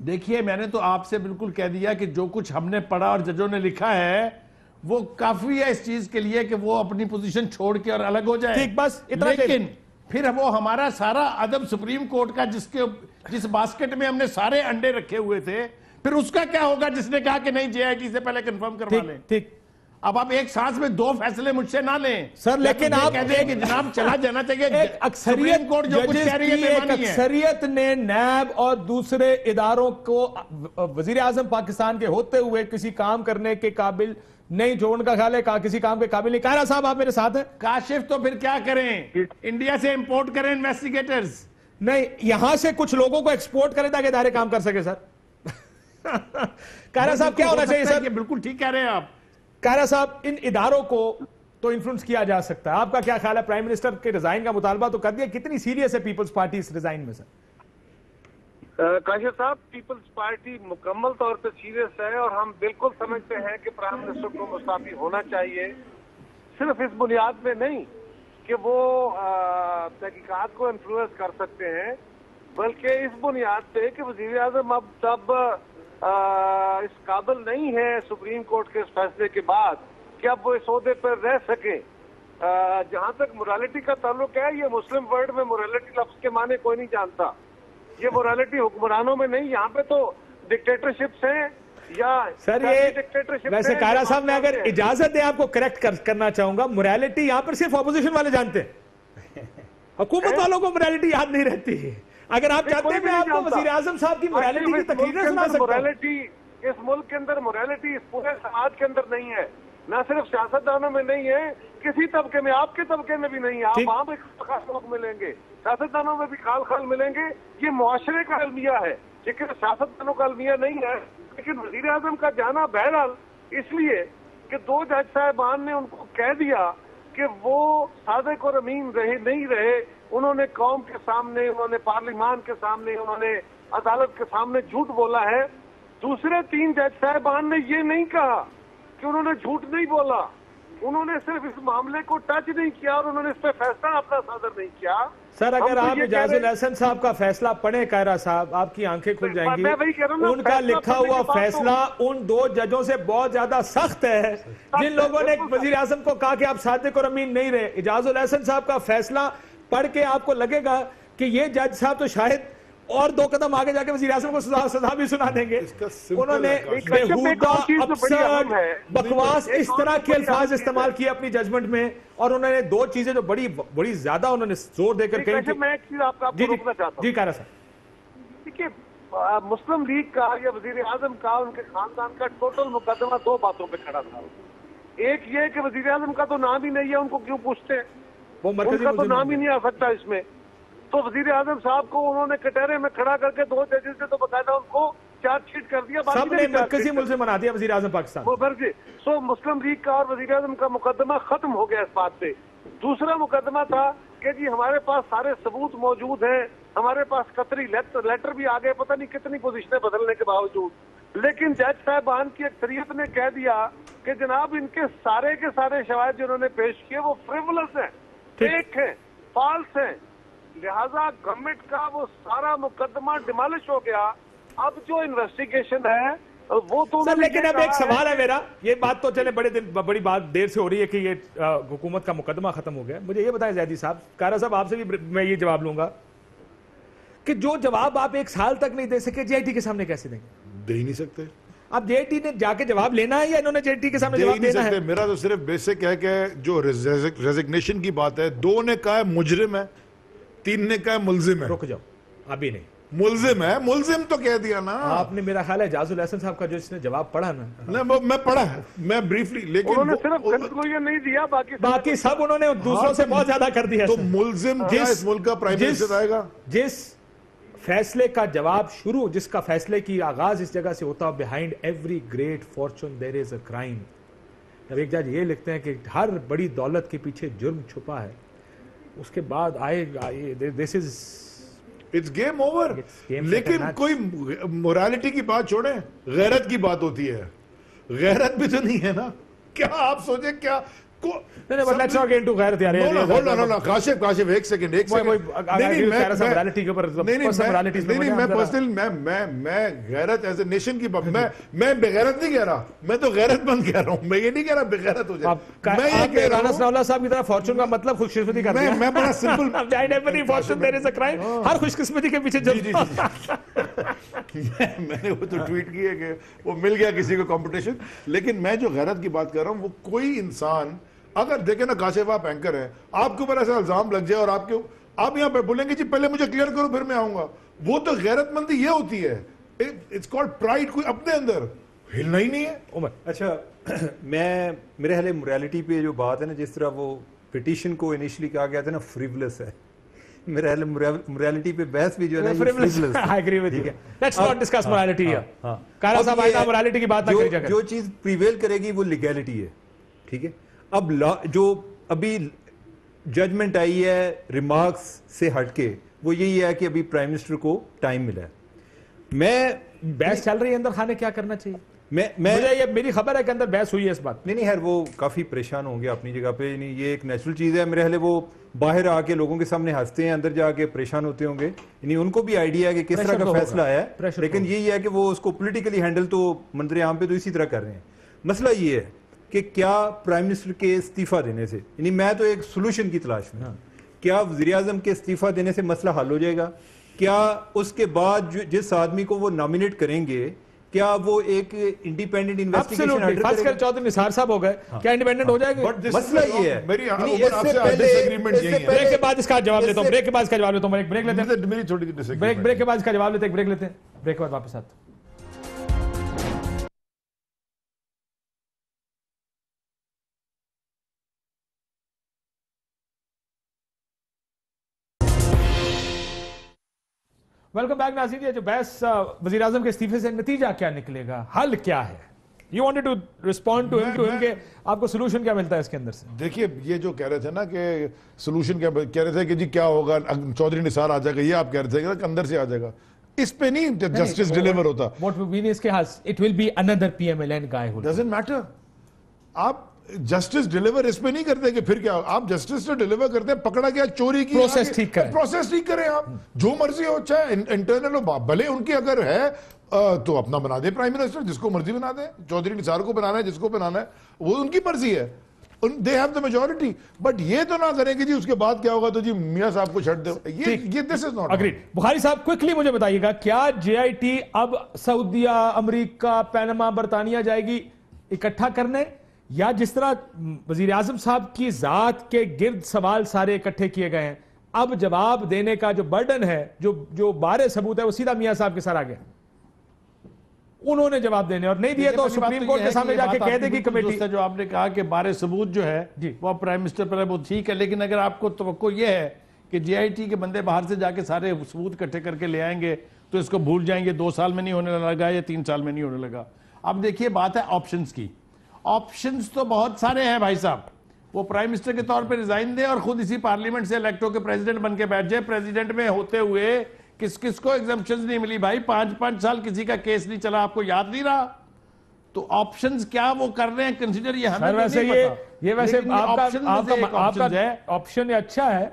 देखिए, मैंने तो आपसे बिल्कुल कह दिया कि जो कुछ हमने पढ़ा और जजों ने लिखा है वो काफी है इस चीज के लिए कि वो अपनी पोजीशन छोड़ के और अलग हो जाए। ठीक, बस इतना। लेकिन फिर वो हमारा सारा अदब सुप्रीम कोर्ट का जिस बास्केट में हमने सारे अंडे रखे हुए थे, फिर उसका क्या होगा जिसने कहा कि नहीं जेआईटी से पहले कंफर्म करवा लें। ठीक। अब आप एक सांस में 2 फैसले मुझसे ना लें सर, लेकिन आप कह दें कि जनाब चला जाना चाहिए। एक अक्सरियत सुप्रीम कोर्ट जो कुछ जजेस कह रही है की एक बेईमानी है। अक्सरियत ने नैब और दूसरे इदारों को वजीर आजम पाकिस्तान के होते हुए किसी काम करने के काबिल नहीं, जो उनका ख्याल है किसी काम के काबिल नहीं। कायरा साहब आप मेरे साथ हैं? काशिफ तो फिर क्या करें, इंडिया से इंपोर्ट करें इन्वेस्टिगेटर्स? नहीं, यहां से कुछ लोगों को एक्सपोर्ट करें ताकि इदारे काम कर सके। सर कायरा साहब क्या होना चाहिए? सर बिल्कुल ठीक कह रहे हैं आप। कायरा साहब, इन इदारों को तो इन्फ्लुएंस किया जा सकता है, आपका क्या ख्याल है? प्राइम मिनिस्टर के रिजाइन का मुतालबा तो कर दिया, कितनी सीरियस है पीपल्स पार्टी इस रिजाइन में? सर काशिफ साहब, पीपल्स पार्टी मुकम्मल तौर पे सीरियस है और हम बिल्कुल समझते हैं कि प्राइम मिनिस्टर को मुस्ताफी होना चाहिए। सिर्फ इस बुनियाद पे नहीं कि वो तहकीकात को इन्फ्लुएंस कर सकते हैं, बल्कि इस बुनियाद पे कि वजीर आजम अब तब इस काबिल नहीं है सुप्रीम कोर्ट के इस फैसले के बाद कि अब वो इस ओहदे पर रह सके। जहां तक मोरालिटी का ताल्लुक है, ये मुस्लिम वर्ल्ड में मोरालिटी लफ्ज के माने कोई नहीं जानता। ये मोरालिटी हुक्मरानों में नहीं, यहाँ पे तो डिक्टेटरशिप्स हैं या सर ये डिक्टेटरशिप। वैसे कायरा साहब, मैं अगर इजाजत है आपको करेक्ट करना चाहूंगा, मोरालिटी यहाँ पर सिर्फ ऑपोजिशन वाले जानते हैं, हुकूमत वालों को मोरालिटी याद नहीं रहती है। अगर आप चाहते हैं मैं आपको वजीर आजम साहब की मोरालिटी की तकरीरें सुना सकता हूं। मोरालिटी इस मुल्क के अंदर, मोरालिटी इस पूरे समाज के अंदर नहीं है। न सिर्फ सियासतदानों में नहीं है, किसी तबके में, आपके तबके में भी नहीं है। आप ठीक। वहां पे खास लोग मिलेंगे, सियासतदानों में भी खाल खाल मिलेंगे। ये मुआशरे का अलमिया है, लेकिन सियासतदानों का अलमिया नहीं है। लेकिन वजीर आजम का जाना बहरहाल इसलिए कि 2 जज साहबान ने उनको कह दिया कि वो सादिक और अमीन रहे नहीं रहे। उन्होंने कौम के सामने, उन्होंने पार्लिमान के सामने, उन्होंने अदालत के सामने झूठ बोला है। दूसरे 3 जज साहबान ने ये नहीं कहा कि उन्होंने झूठ नहीं बोला, उन्होंने सिर्फ इस मामले को टच नहीं किया और उन्होंने इस पे फैसला अपना सादर नहीं किया। सर, अगर हम तो आप ये कह इजाजुल रहे- हसन साहब का फैसला पढ़े कायरा साहब, आपकी आंखें खुल मैं वही कह रहा हूं जाएंगी। ना, उनका फैसला लिखा पढ़ने हुआ के बाद तो- फैसला उन 2 जजों से बहुत ज्यादा सख्त है जिन लोगों ने वजीर आजम को कहा कि आप सादिक और अमीन नहीं रहे। इजाजुल हसन साहब का फैसला पढ़ के आपको लगेगा कि ये जज साहब तो शायद और 2 कदम आगे जाके वजीर आजम को सजा भी सुना देंगे। इसका simple उन्होंने है, एक और चीज तो बड़ी अहम है। बकवास एक इस और तरह चीज के बड़ी अल्फाज अहम इस्तेमाल है। किए अपनी जजमेंट में, और उन्होंने 2 चीजें जो बड़ी ज्यादा उन्होंने जोर देकर कही वैसे कि- मैं एक चीज आपको जी रोकना चाहता जी हूँ। कायरा साहब, देखिए, मुस्लिम लीग का या वजीर आजम का, उनके खानदान का टोटल मुकदमा 2 बातों पे खड़ा था। एक ये कि वजीर आजम का तो नाम ही नहीं है, उनको क्यों पूछते हैं? वो मरकजी उनका तो मुल्जिम नाम ही नहीं आ सकता इसमें। तो वजीर आजम साहब को उन्होंने कटहरे में खड़ा करके 2 जजेस से तो बकायदा उनको चार्जशीट कर दिया। बाकी सबने नहीं मरकजी चार्जशीट मुल्जिम बना दिया वजीर आजम पाकिस्तान। वो फर्जी। सो मुस्लिम लीग का और वजीर आजम का मुकदमा खत्म हो गया इस बात से। दूसरा मुकदमा था कि जी हमारे पास सारे सबूत मौजूद हैं, हमारे पास कतरी लेटर भी आ गए, पता नहीं कितनी पोजीशनें बदलने के बावजूद, लेकिन जज साहबान की अक्सरियत ने कह दिया कि जनाब इनके सारे के सारे शवाहिद जिन्होंने पेश किए वो फ्रिवलस हैं, फेक हैं, फॉल्स हैं। लिहाजा गवर्नमेंट का वो सारा मुकदमा डिमोलिश हो गया। अब जो इन्वेस्टिगेशन है वो तो सर, उन्होंने लेकिन ये अब एक कहा सवाल है मेरा, ये बात तो चले बड़ी बात देर से हो रही है कि ये हुकूमत का मुकदमा खत्म हो गया। मुझे ये बताएं जैदी साहब, कायरा साहब आपसे भी मैं ये जवाब लूंगा कि जो जवाब आप 1 साल तक नहीं दे सके, जेआईटी के सामने कैसे देंगे? दे ही नहीं सकते, अब जेआईटी ने जाके जवाब लेना है या इन्होंने जेआईटी के सामने दे ही जवाब नहीं देना सकते। है? मेरा तो सिर्फ बेसिक है कि जो रेजिग्नेशन की बात है, 2 ने कहा है मुजरिम है, 3 ने कहा है मुल्जिम है। रुक जाओ, अभी नहीं। मुल्जिम है, मुल्जिम तो कह दिया ना आपने मेरा ख्याल है इजाजुल हसन साहब का जो इसने जवाब पढ़ा ना, ना, वो मैं पढ़ा है, मैं ब्रीफली, लेकिन उन्होंने वो- सिर्फ कंक्लूजन नहीं दिया, बाकी सब उन्होंने दूसरों से बहुत ज्यादा कर दिया। तो सर। मुल्जिम क्या इस मुल्क का प्राइम मिनिस्टर आएगा? जिस फैसले का जवाब शुरू, जिसका फैसले की आगाज इस जगह से होता है, behind every great fortune there is a crime. जब एक जज ये लिखते हैं कि हर बड़ी दौलत के पीछे जुर्म छुपा है, उसके बाद आए this is it's game over. It's game लेकिन set and कोई मोरालिटी की बात छोड़े, गैरत की बात होती है। गैरत भी तो नहीं है ना। क्या आप सोचे क्या लेट्स नॉट गेट इनटू गैरत यार। काशिफ एक सेकंड morality के ऊपर personal moralities में मैं जरा- पर्सनल मैं गैरत एज ए नेशन की बात, मैं बेगैरत नहीं कह रहा, मैं तो गैरतमंद कह रहा हूं। मैं ये नहीं कह रहा बेगैरत हो जाए, मैं ये कह रहा राना हूं सनाउल्लाह साहब की तरह फॉर्चून का मतलब खुशकिस्मती कर दिया। मैं बड़ा simple Behind every fortune there is a crime। हर खुशकिस्मती के पीछे जुर्म। मैंने वो तो ट्वीट की है कि वो मिल गया किसी को कंपटीशन। लेकिन मैं जो गैरत की बात कर रहा हूं, वो कोई इंसान अगर देखे ना, काशिफ आप एंकर हैं, आपके ऊपर ऐसा इल्जाम लग जाए और आप यहाँ पे बोलेंगे जी पहले मुझे क्लियर करो फिर मैं आऊंगा, वो तो गैरतमंदी ये होती है। It's called pride. कोई अपने अंदर हिलना ही नहीं है। उमर, अच्छा मेरे ख्याल मोरालिटी पे जो बात है ना, जिस तरह वो पिटीशन को इनिशियली कहा गया था ना फ्रिवलस है, मेरे ख्याल मोरालिटी पे बहस भी जो है ना frivolous, frivolous I agree with you। Let's not discuss morality here। हाँ। कायरा साहब अब ये आइंदा morality की बात ना करी जाए। जो चीज प्रिवेल करेगी वो लीगैलिटी है, ठीक है। अब जो अभी जजमेंट आई है रिमार्क्स से हटके, वो यही है कि अभी प्राइम मिनिस्टर को टाइम मिला है। मैं बहस चल रही है अंदर, खाने क्या करना चाहिए? मैं मुझे ये मेरी खबर है कि अंदर बहस हुई है इस बात। नहीं यार, वो काफी परेशान होंगे अपनी जगह पे। नहीं, ये एक नेचुरल चीज है मेरे ख्याल। वो बाहर आके लोगों के सामने हंसते हैं, अंदर जाके परेशान होते होंगे। नहीं, उनको भी आइडिया है कि किस तरह का फैसला आया है, लेकिन यही है कि वो उसको पॉलिटिकली हैंडल तो मंजर आम पे तो इसी तरह कर रहे हैं। मसला ये है कि क्या प्राइम मिनिस्टर के इस्तीफा देने से, यानी मैं तो एक सोल्यूशन की तलाश में, क्या वजीर आजम के इस्तीफा देने से मसला हल हो जाएगा? क्या उसके बाद जिस आदमी को वो नॉमिनेट करेंगे, क्या वो एक इंडिपेंडेंट इन्वेस्टिगेशन चौधरी निसार साहब हो गए, क्या इंडिपेंडेंट हो जाएंगे? मसला ये है। ब्रेक के बाद इसका जवाब लेता हूँ, ब्रेक के बाद इसका जवाब लेता हूँ, ब्रेक लेते हैं, मेरी थोड़ी ब्रेक के बाद इसका जवाब लेते हैं, ब्रेक लेते हैं, ब्रेक के बाद वापस आते हैं। वेलकम बैक नाज़रीन। ये जो बहस वजीर आजम के इस्तीफे से नतीजा क्या निकलेगा, हल क्या है? You wanted to respond to him के आपको सोल्यूशन क्या मिलता है इसके अंदर से? देखिए, ये जो कह रहे थे ना कि सोल्यूशन क्या कह रहे थे कि जी क्या होगा, चौधरी निसार आ जाएगा, ये आप कह रहे थे कि अंदर से आ जाएगा। इस पे नहीं जस्टिस डिलीवर होता। व्हाट वी मीन इज के it will be another PMLN guy who doesn't matter. आप जस्टिस डिलीवर इस पे नहीं करते कि फिर क्या, आप जस्टिस तो डिलीवर करते हैं, पकड़ा गया चोरी की, प्रोसेस ठीक करें, प्रोसेस ठीक करें। आप जो मर्जी हो, चाहे इंटरनल हो, भले उनकी अगर है तो अपना बना दे प्राइम मिनिस्टर, जिसको मर्जी बना दे। चौधरी निसार को बनाना है, जिसको बनाना है, वो उनकी मर्जी है, they have the majority. But ये तो ना करें कि जी उसके बाद क्या होगा तो जी मियां साहब को छट दो। ये this is not agreed. Bukhari साहब, क्विकली मुझे बताइएगा, क्या जेआईटी अब सऊदीया, अमेरिका, पैनामा, बरतानिया जाएगी इकट्ठा करने, या जिस तरह वजीर आजम साहब की जात के गिर्द सवाल सारे इकट्ठे किए गए हैं, अब जवाब देने का जो बर्डन है, जो बारे सबूत है, वो सीधा मियां साहब के सर आ गया, उन्होंने जवाब देने, और नहीं दिए तो सुप्रीम कोर्ट के सामने जाके कह देगी कमेटी। जो आपने कहा कि बारे सबूत जो है वो प्राइम मिनिस्टर पर है, वो ठीक है, लेकिन अगर आपको तवक्को ये है कि जेआईटी के बंदे बाहर से जाके सारे सबूत इकट्ठे करके ले आएंगे तो इसको भूल जाएंगे, 2 साल में नहीं होने लगा या 3 साल में नहीं होने लगा। अब देखिए, बात है ऑप्शंस की। ऑप्शंस तो बहुत सारे हैं भाई साहब। वो प्राइम मिनिस्टर के तौर पे रिजाइन दे और खुद इसी पार्लियामेंट से इलेक्ट होकर प्रेसिडेंट बन के बैठ जाए। प्रेसिडेंट में होते हुए किस किस को एग्जम्पशंस नहीं मिली भाई, 5-5 साल किसी का केस नहीं चला, आपको याद नहीं रहा? तो ऑप्शंस क्या वो कर रहे हैं कंसीडर, ये हमें वैसे नहीं पता। ये वैसे आपका ऑप्शन अच्छा है,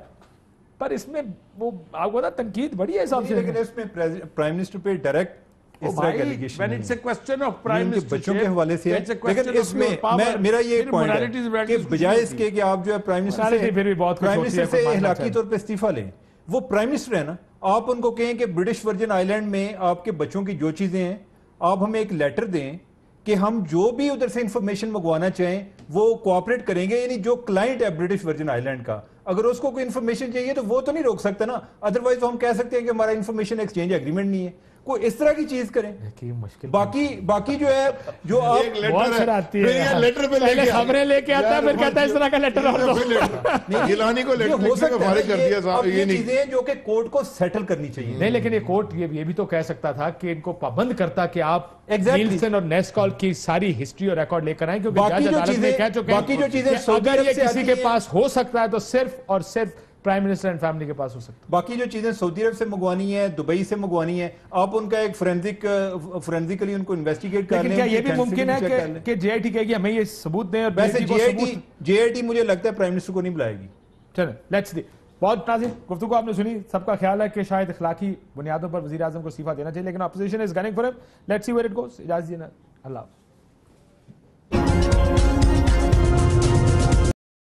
पर इसमें वो आपको ना तनकीद बड़ी है इस ऑप्शन में। लेकिन इसमें प्राइम मिनिस्टर पे डायरेक्ट इस तरह का allegation when it's a question of prime उनके बच्चों के ministership, हवाले से है। it's a question लेकिन of इसमें your power, मेरा ये फिर पॉइंट morality is है morality कि is बजाय morality। इसके कि आप जो है प्राइम Morality फिर भी बहुत कुछ होती है, मिनिस्टर से कुछ मानना इहलाकी चाहिए। तौर पे इस्तीफा लें, वो प्राइम मिनिस्टर है ना। आप उनको कहें कि ब्रिटिश वर्जिन आइलैंड में आपके बच्चों की जो चीजें हैं, आप हमें एक लेटर दें कि हम जो भी उधर से इंफॉर्मेशन मंगवाना चाहें वो कोऑपरेट करेंगे। यानी जो क्लाइंट है ब्रिटिश वर्जिन आइलैंड का, अगर उसको कोई इंफॉर्मेशन चाहिए तो वो तो नहीं रोक सकता ना। अदरवाइज हम कह सकते हैं कि हमारा इंफॉर्मेशन एक्सचेंज एग्रीमेंट नहीं है। कोई इस तरह की चीज करें। मुश्किल बाकी जो है, जो आप बहुत शरारती है, लेटर पे पहले खबरें लेके आता है, फिर कहता है इस तरह का लेटर और दो। गिलानी को ये लेटर हो लिखने सकता में है फारिग कर दिया अब साहब। ये ये नहीं, चीजें हैं जो कि कोर्ट को सेटल करनी चाहिए। नहीं, लेकिन ये कोर्ट ये भी तो कह सकता था कि इनको पाबंद करता कि आप Exactly. नीलसन और नेस्कॉल की सारी हिस्ट्री और रिकॉर्ड लेकर आए, क्योंकि बाकी जज जो अदालत में चीजें- कह चुके हैं बाकी जो चीजें कि सऊदी अगर अरब ये से किसी आती के हैं- पास हो सकता है तो सिर्फ और सिर्फ प्राइम मिनिस्टर एंड फैमिली के पास हो सकता है। बाकी जो चीजें सऊदी अरब से मंगवानी है, दुबई से मंगवानी है, आप उनका एक फोरेंसिकली उनको इन्वेस्टिगेट कर लेकिन लें। क्या ये उनकी भी मुमकिन forensic check कर है लें। कि जेआईटी कहेगी हमें ये सबूत दें, और वैसे BJP को सबूत- जेआईटी मुझे लगता है प्राइम मिनिस्टर को नहीं बुलाएगी। चलो लेट्स सी। बहुत नाज़रीन, गुफ्तगू आपने सुनी। सबका ख्याल है कि शायद इखलाकी बुनियादों पर वजीर आजम को इस्तीफा देना चाहिए, लेकिन opposition is gunning for him. Let's see where it goes. इजाजत दीजिए, अल्लाह।